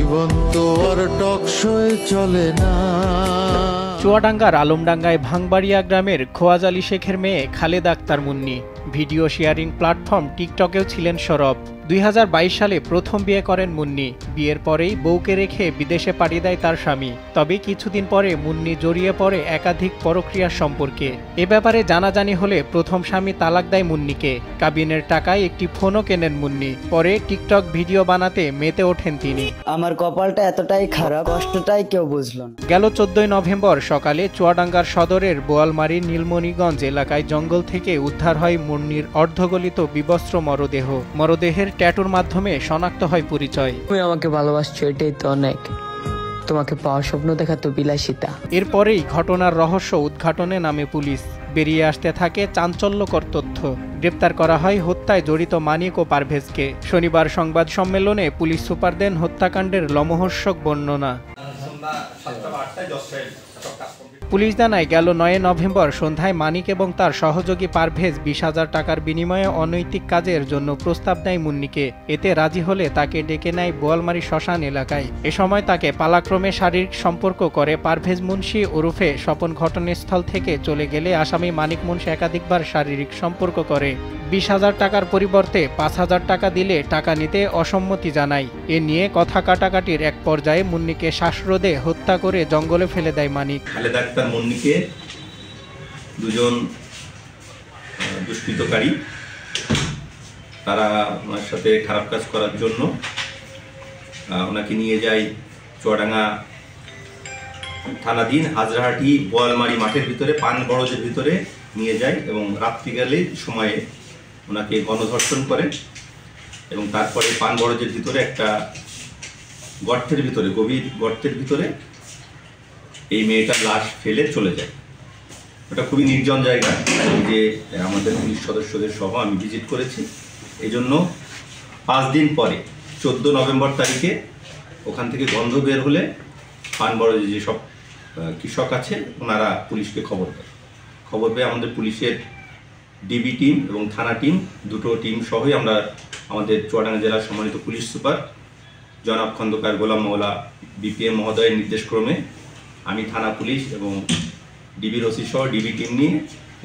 জীবন তো আর টকশোয় চলে না। চুয়াডাঙ্গার আলমডাঙ্গায় ভাঙবাড়িয়া গ্রামের খোয়াজ আলী শেখের মেয়ে Khaleda Akter Munni video sharing platform টিকটকেও ছিলেন সরব। 2022 সালে প্রথম বিয়ে করেন মুন্নি। বিয়ের পরেই বউকে রেখে বিদেশে পাড়ি দেয় তার স্বামী। তবে কিছুদিন পরে মুন্নি জড়িয়ে পড়ে একাধিক পরক্রিয়ার সম্পর্কে। এ ব্যাপারে জানাজানি হলে প্রথম স্বামী তালাক দেয় মুন্নিকে। কাবিনের টাকায় একটি ফোনও কেনেন মুন্নি। পরে টিকটক ভিডিও বানাতে মেতে ওঠেন তিনি। আমার কপালটা এতটাই খারাপ, কষ্টটাই কেউ বুঝল না। গেল 14 নভেম্বর সকালে চুয়াডাঙ্গার সদরের বোয়ালমারী নীলমণিগঞ্জ এলাকায় জঙ্গল থেকে উদ্ধার হয় মুন্নির অর্ধগলিত বিবস্ত্র মরদেহ। মরদেহের ট্যাটুর মাধ্যমে শনাক্ত হয় পরিচয়। তুমি আমাকে ভালোবাসছো, এটাই তো অনেক। তোমাকে পাওয়ার স্বপ্ন দেখা তো বিলাসিতা। এরপরেই ঘটনার রহস্য উদ্ঘাটনে নামে পুলিশ। বেরিয়ে আসতে থাকে চাঞ্চল্যকর তথ্য। গ্রেপ্তার করা হয় হত্যায় জড়িত মানিক ও পারভেজকে। শনিবার সংবাদ সম্মেলনে পুলিশ সুপার দেন হত্যাকাণ্ডের লোমহর্ষক বর্ণনা। পুলিশ জানায় গেল 9 নভেম্বর সন্ধ্যায় মানিক এবং তার সহযোগী পারভেজ 20,000 টাকার বিনিময়ে অনৈতিক কাজের জন্য প্রস্তাব দেয় মুন্নিকে। এতে রাজি হলে তাকে ডেকে নেয় বোয়ালমারী শ্মশান এলাকায়। এ সময় তাকে পালাক্রমে শারীরিক সম্পর্ক করে পারভেজ মুন্সি ওরফে স্বপন ঘটনাস্থল থেকে চলে গেলে আসামি মানিক মুন্সি একাধিকবার শারীরিক সম্পর্ক করে। 20,000 টাকার পরিবর্তে 5,000 টাকা দিলে টাকা নিতে অসম্মতি জানায়। এ নিয়ে কথা কাটাকাটির এক পর্যায়ে মুন্নিকে শ্বাসরোধে হত্যা করে জঙ্গলে ফেলে দেয় মানিক। খালেদা আক্তার মুন্নিকে দুজন দুষ্কৃতকারী তারা ওনার সাথে খারাপ কাজ করার জন্য ওনাকে নিয়ে যায় চুয়াডাঙ্গা থানাধীন হাজরাহাটি বোয়ালমারি মাঠের ভিতরে পান বড়জের ভিতরে নিয়ে যায় এবং রাত্রিকালে সময়ে ওনাকে গণধর্ষণ করে এবং তারপরে পান বড়জের ভিতরে একটা গর্তের ভিতরে, গভীর গর্তের ভিতরে এই মেয়েটার লাশ ফেলে চলে যায়। ওটা খুবই নির্জন জায়গা, যে আমাদের পুলিশ সদস্যদের সহ আমি ভিজিট করেছি। এই জন্য 5 দিন পরে 14 নভেম্বর তারিখে ওখান থেকে গন্ধ বের হলে পানবড়ে যেসব কৃষক আছে ওনারা পুলিশকে খবর দেয়। খবর পেয়ে আমাদের পুলিশের ডিবি টিম এবং থানা টিম, দুটো টিম সহই আমরা আমাদের চুয়াডাঙ্গা জেলার সম্মানিত পুলিশ সুপার জনাব খন্দকার গোলাম মওলা বিপিএম মহোদয়ের নির্দেশক্রমে আমি থানা পুলিশ এবং ডিবির ওসি সহ ডিবি টিম নিয়ে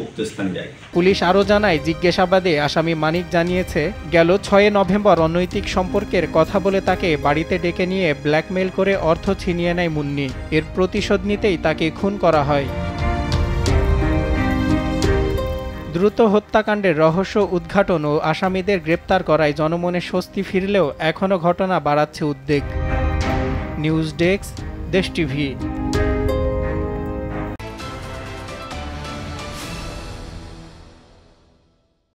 উক্ত স্থানে যাই। পুলিশ আরও জানায়, জিজ্ঞাসাবাদে আসামি মানিক জানিয়েছে গেল 6 নভেম্বর অনৈতিক সম্পর্কের কথা বলে তাকে বাড়িতে ডেকে নিয়ে ব্ল্যাকমেইল করে অর্থ ছিনিয়ে নেয় মুন্নি। এর প্রতিশোধ নিতেই তাকে খুন করা হয়। দ্রুত হত্যাকাণ্ডের রহস্য উদ্ঘাটন ও আসামিদের গ্রেপ্তার করায় জনমনে স্বস্তি ফিরলেও এখনও ঘটনা বাড়াচ্ছে উদ্বেগ। নিউজ ডেস্ক, দেশ টিভি।